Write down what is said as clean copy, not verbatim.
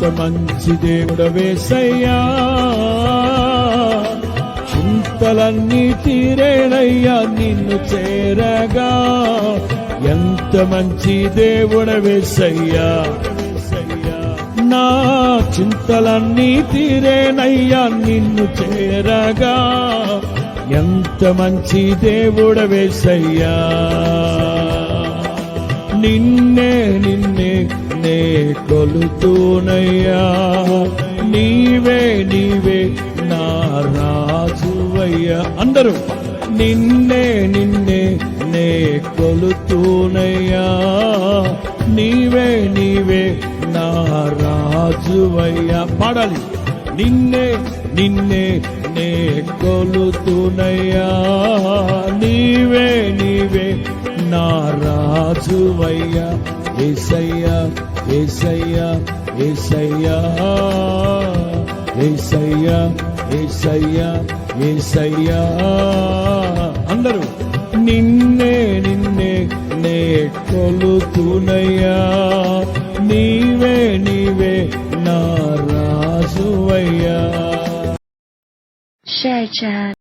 ఎంత మంచి దేవుడవేసయ్యా, చింతలన్నీ తీరేనయ్యా నిన్ను చేరగా. ఎంత మంచి దేవుడవేసయ్యా, నా చింతలన్నీ తీరేనయ్యా నిన్ను చేరగా. ఎంత మంచి దేవుడవేసయ్యా, నిన్నే నిన్నే నే కొలుతూనయ్యా. నీవే నీవే నా రాజువయ్యా. అందరూ నిన్నే నిన్నే నే కొలుతూనయ్యా. నీవే నీవే నా రాజువయ్యా. పాడాలి. నిన్నే నిన్నే నే కొలుతూనయ్యా. నీవే నీవే నా రాజువయ్యా. యేసయ్యా యేసయ్యా యేసయ్యా యేసయ్యా యేసయ్యా యేసయ్యా. అందరూ నిన్నే నిన్నే నే కొలుతూనయ్యా. నీవే నీవే నా రాజువయ్యా. షేర్ చేయండి.